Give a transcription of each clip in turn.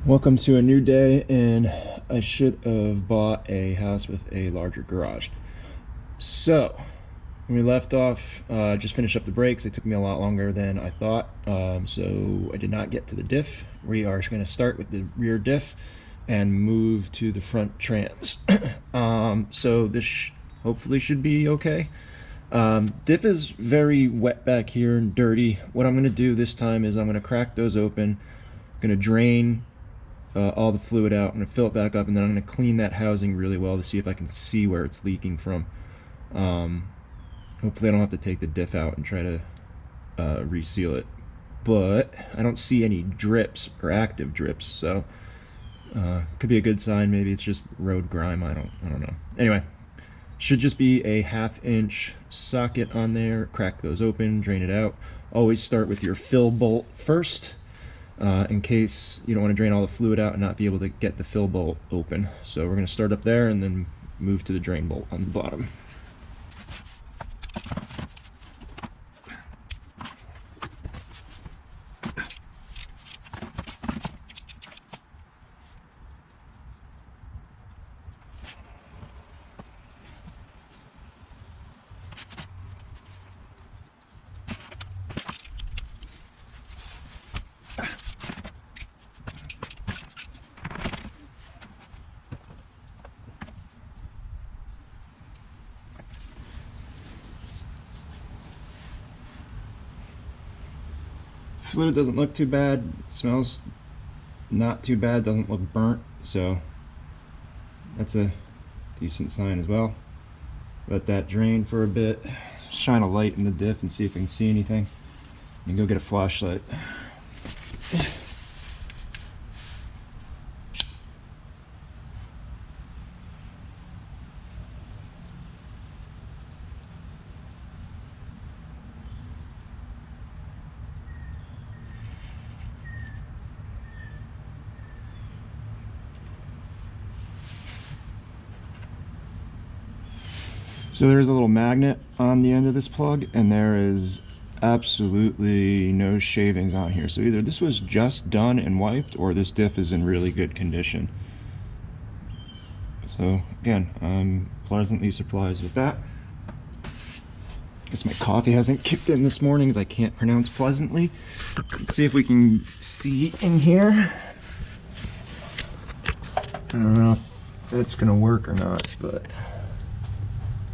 Welcome to a new day, and I should have bought a house with a larger garage. So, when we left off, just finished up the brakes. It took me a lot longer than I thought, so I did not get to the diff. We are going to start with the rear diff and move to the front trans. So this hopefully should be okay. Diff is very wet back here and dirty. What I'm going to do this time is I'm going to crack those open. I'm going to drain all the fluid out. I'm going to fill it back up, and then I'm going to clean that housing really well to see if I can see where it's leaking from. Hopefully I don't have to take the diff out and try to reseal it, but I don't see any drips or active drips, so could be a good sign. Maybe it's just road grime. I don't know. Anyway, should just be a 1/2 inch socket on there. Crack those open, drain it out. Always start with your fill bolt first, in case you don't want to drain all the fluid out and not be able to get the fill bolt open. So we're going to start up there and then move to the drain bolt on the bottom. Fluid doesn't look too bad. It smells not too bad. Doesn't look burnt, so that's a decent sign as well. Let that drain for a bit. Shine a light in the diff and see if I can see anything. And go get a flashlight. So there's a little magnet on the end of this plug, and there is absolutely no shavings on here. So either this was just done and wiped, or this diff is in really good condition. So again, I'm pleasantly surprised with that. Guess my coffee hasn't kicked in this morning because I can't pronounce pleasantly. Let's see if we can see in here. I don't know if that's gonna work or not, but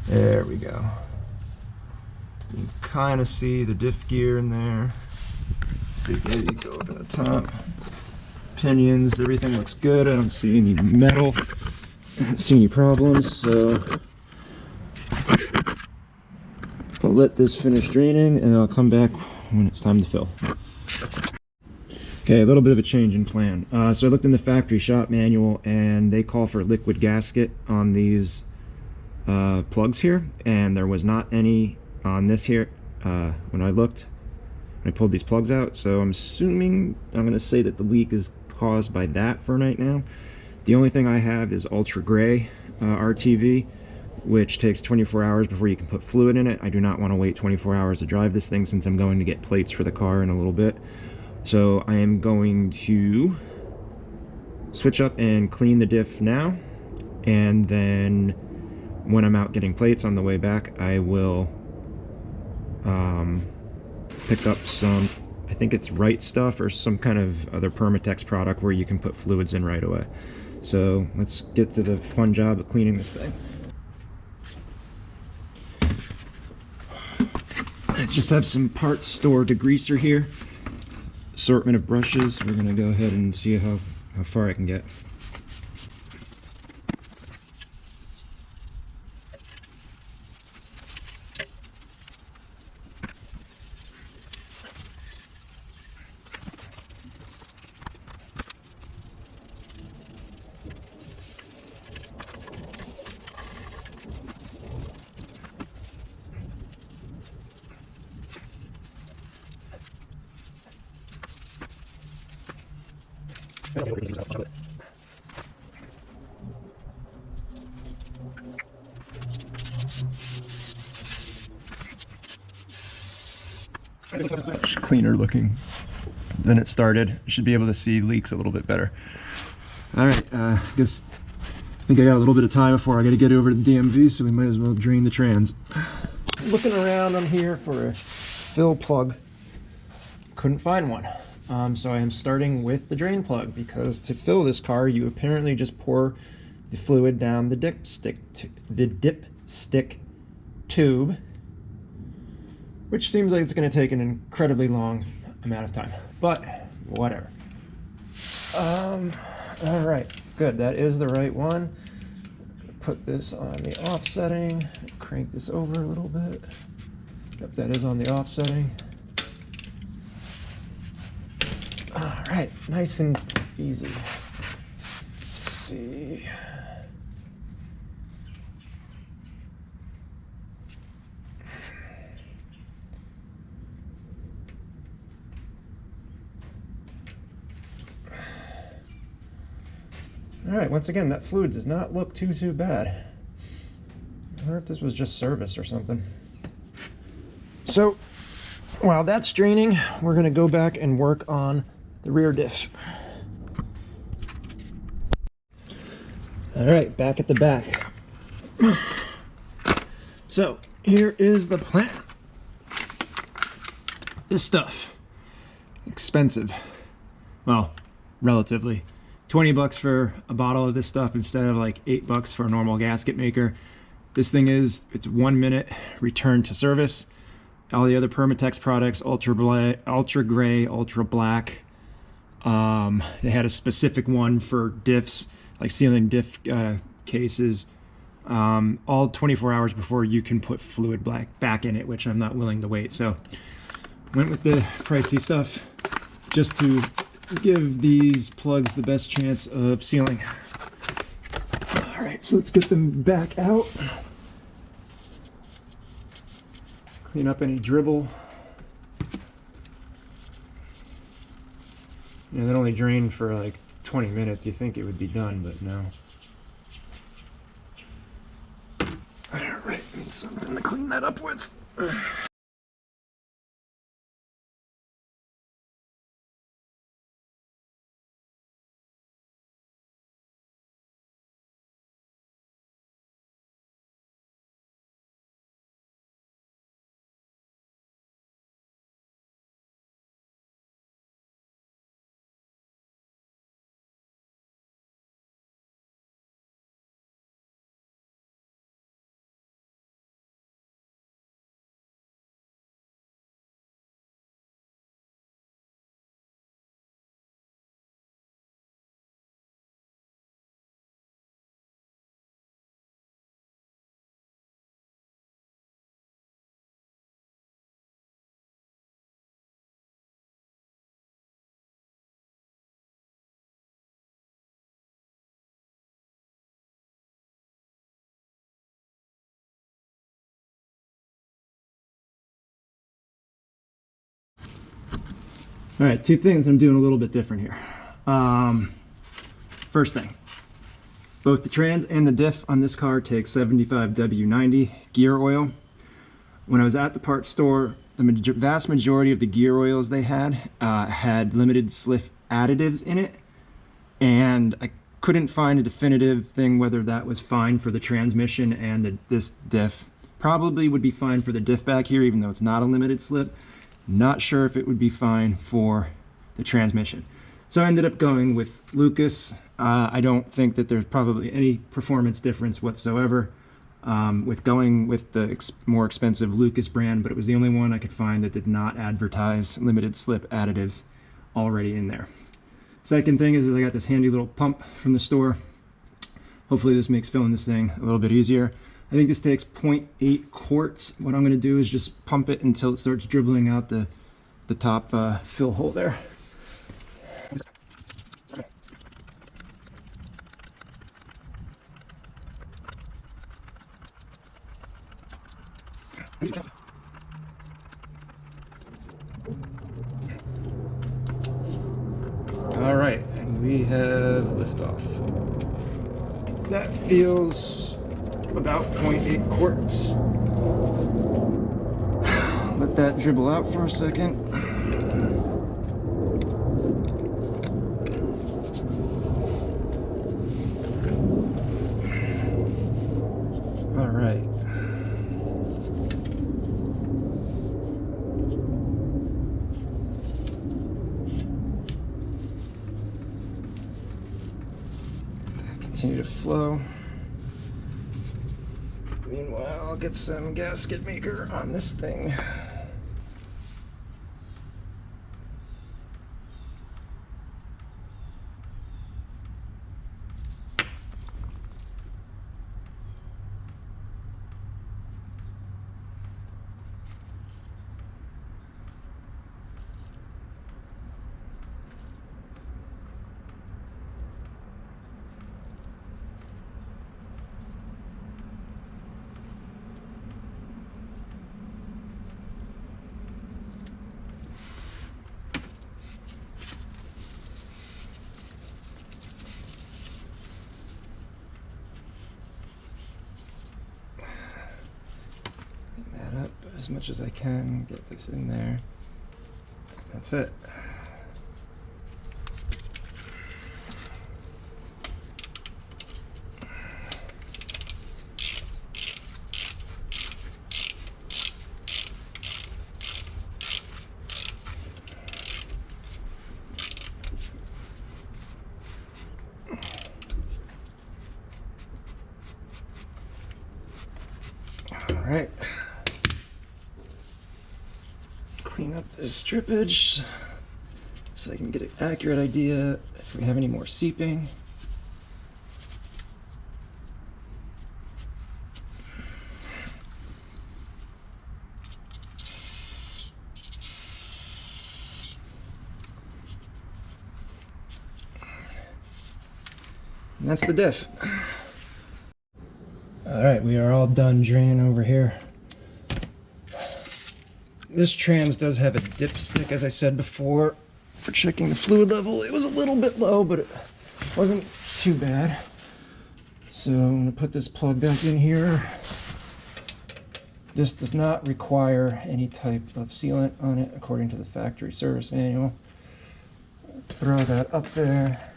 there we go. You can kind of see the diff gear in there. Let's see, maybe go up in the top. Pinions, everything looks good. I don't see any metal. I don't see any problems, so I'll let this finish draining and I'll come back when it's time to fill. Okay, a little bit of a change in plan. So I looked in the factory shop manual, and they call for liquid gasket on these plugs here, and there was not any on this here when I pulled these plugs out. So I'm assuming, I'm going to say that the leak is caused by that for right now. The only thing I have is ultra gray RTV, which takes 24 hours before you can put fluid in it. I do not want to wait 24 hours to drive this thing, since I'm going to get plates for the car in a little bit. So I am going to switch up and clean the diff now, and then when I'm out getting plates on the way back, I will pick up some, I think it's Right Stuff or some kind of other Permatex product where you can put fluids in right away. So let's get to the fun job of cleaning this thing. I just have some parts stored, a greaser here, assortment of brushes. We're gonna go ahead and see how far I can get. Much cleaner looking than it started. You should be able to see leaks a little bit better. All right, I think I got a little bit of time before I got to get over to the DMV, so we might as well drain the trans. Looking around on here for a fill plug, couldn't find one. So I am starting with the drain plug, because to fill this car, you apparently just pour the fluid down the dipstick tube, which seems like it's going to take an incredibly long amount of time, but whatever. All right, good. That is the right one. Put this on the off setting. Crank this over a little bit. Yep, that is on the off setting. All right, nice and easy. Let's see. All right, once again, that fluid does not look too bad. I wonder if this was just service or something. So while that's draining, we're gonna go back and work on the rear diff. All right, back at the back. So here is the plan. This stuff, expensive. Well, relatively. 20 bucks for a bottle of this stuff instead of like $8 for a normal gasket maker. This thing it's 1 minute return to service. All the other Permatex products, ultra gray, ultra black. They had a specific one for diffs, like sealing diff cases, all 24 hours before you can put fluid back in it, which I'm not willing to wait. So went with the pricey stuff just to give these plugs the best chance of sealing. All right, so let's get them back out. Clean up any dribble. You know, that only drained for like 20 minutes. You think it would be done, but no. All right, need something to clean that up with. All right, two things I'm doing a little bit different here. First thing, both the trans and the diff on this car take 75W90 gear oil. When I was at the parts store, the vast majority of the gear oils they had limited slip additives in it, and I couldn't find a definitive thing whether that was fine for the transmission and this diff. Probably would be fine for the diff back here, even though it's not a limited slip. Not sure if it would be fine for the transmission. So I ended up going with Lucas. I don't think that there's probably any performance difference whatsoever with going with the more expensive Lucas brand, but it was the only one I could find that did not advertise limited slip additives already in there. Second thing is I got this handy little pump from the store. Hopefully this makes filling this thing a little bit easier. I think this takes 0.8 quarts. What I'm going to do is just pump it until it starts dribbling out the top fill hole there. All right, and we have liftoff. That feels about 0.8 quarts. Let that dribble out for a second. right. Continue to flow. Meanwhile, I'll get some gasket maker on this thing. Up as much as I can, get this in there. That's it. All right. Clean up this strippage so I can get an accurate idea if we have any more seeping. And that's the diff. All right, we are all done draining over here. This trans does have a dipstick, as I said before, for checking the fluid level. It was a little bit low, but it wasn't too bad. So I'm going to put this plug back in here. This does not require any type of sealant on it, according to the factory service manual. Throw that up there.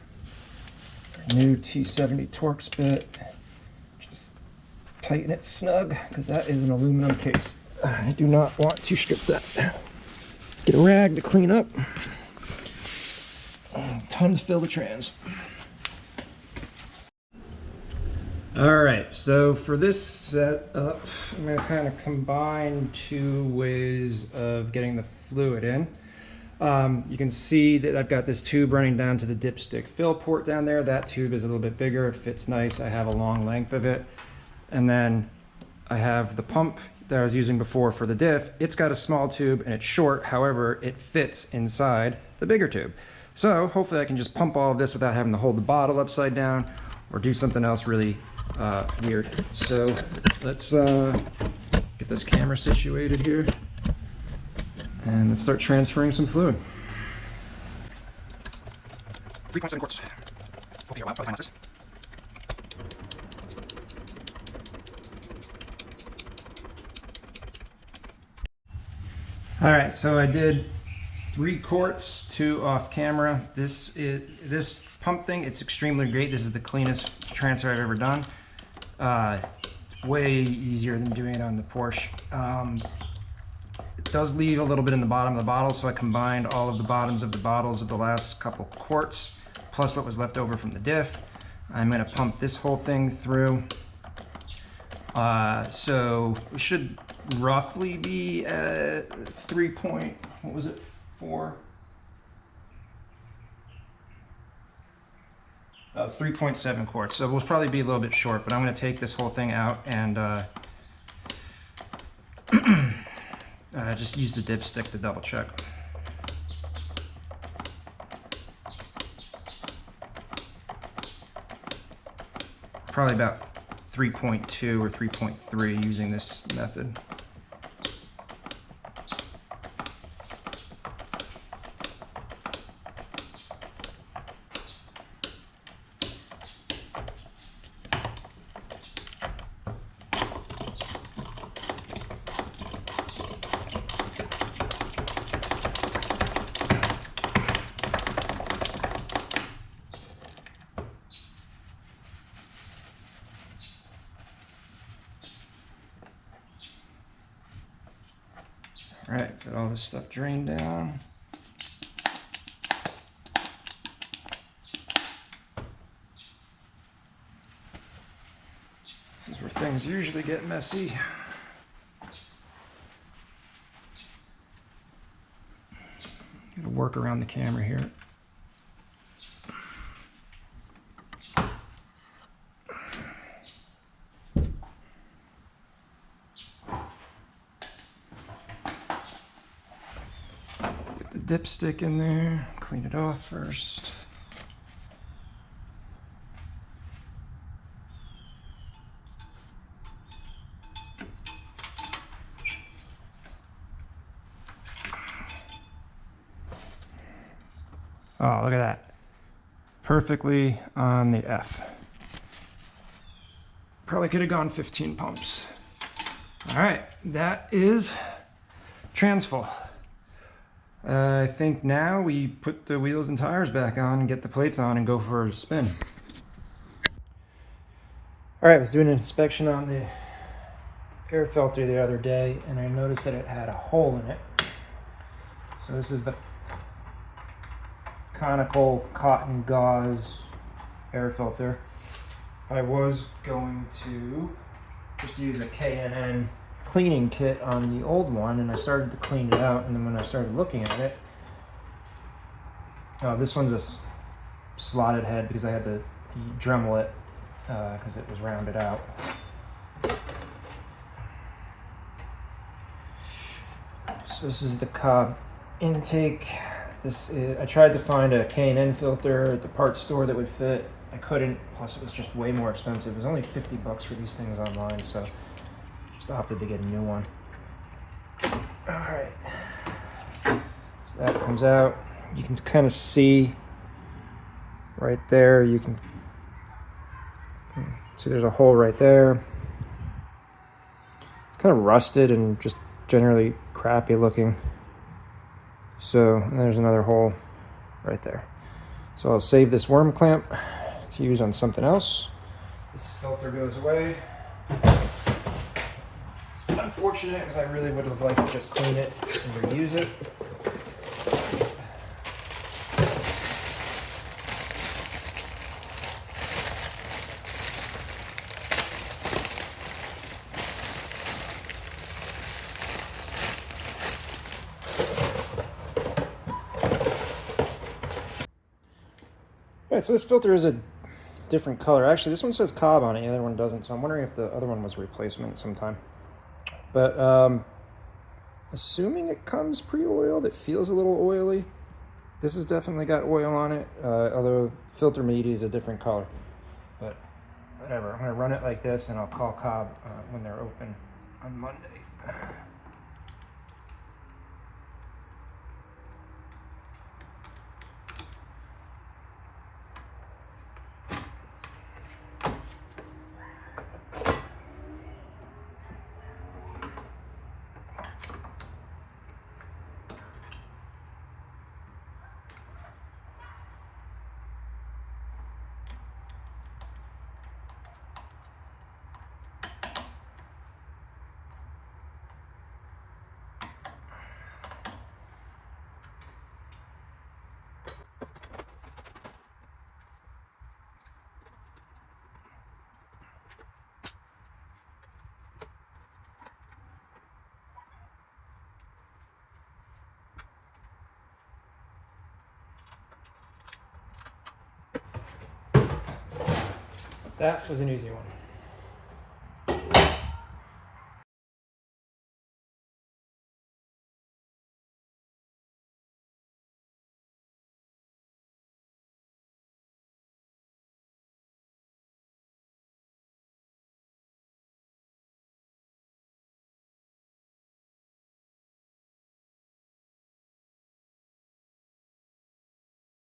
New T70 Torx bit. Just tighten it snug, because that is an aluminum case. I do not want to strip that. Get a rag to clean up. Time to fill the trans. All right, so for this setup, I'm going to kind of combine two ways of getting the fluid in. You can see that I've got this tube running down to the dipstick fill port down there. That tube is a little bit bigger, it fits nice. I have a long length of it. And then I have the pump that I was using before for the diff. It's got a small tube and it's short, however, it fits inside the bigger tube. So hopefully I can just pump all of this without having to hold the bottle upside down or do something else really weird. So let's get this camera situated here and let's start transferring some fluid. 3.7 quarts. Hope you're well, this. All right, so I did 3 quarts, 2 off camera. This pump thing, it's extremely great. This is the cleanest transfer I've ever done. It's way easier than doing it on the Porsche. It does leave a little bit in the bottom of the bottle, so I combined all of the bottoms of the bottles of the last couple quarts, plus what was left over from the diff. I'm gonna pump this whole thing through. So we should roughly be at 4? Oh, it's 3.7 quarts, so we'll probably be a little bit short, but I'm going to take this whole thing out and just use the dipstick to double check. Probably about 3.2 or 3.3 using this method. All right, got all this stuff drained down. This is where things usually get messy. Gotta work around the camera here. Get the dipstick in there, clean it off first. Oh, look at that. Perfectly on the F. Probably could have gone 15 pumps. All right, that is transfull. I think now we put the wheels and tires back on and get the plates on and go for a spin. All right, I was doing an inspection on the air filter the other day and I noticed that it had a hole in it. So this is the conical cotton gauze air filter. I was going to just use a K&N cleaning kit on the old one, and I started to clean it out, and then when I started looking at it, this one's a slotted head because I had to Dremel it because it was rounded out. So this is the Cobb intake. I tried to find a K&N filter at the parts store that would fit. I couldn't, plus it was just way more expensive. It was only 50 bucks for these things online, so just opted to get a new one. All right, so that comes out. You can kind of see right there, you can see there's a hole right there. It's kind of rusted and just generally crappy looking. So and there's another hole right there. So I'll save this worm clamp to use on something else. This filter goes away. It's unfortunate because I really would have liked to just clean it and reuse it. All right, so this filter is a different color. Actually, this one says Cobb on it, the other one doesn't, so I'm wondering if the other one was a replacement sometime. But assuming it comes pre-oiled, it feels a little oily. This has definitely got oil on it, although filter media is a different color. But whatever, I'm gonna run it like this and I'll call Cobb when they're open on Monday. That was an easy one.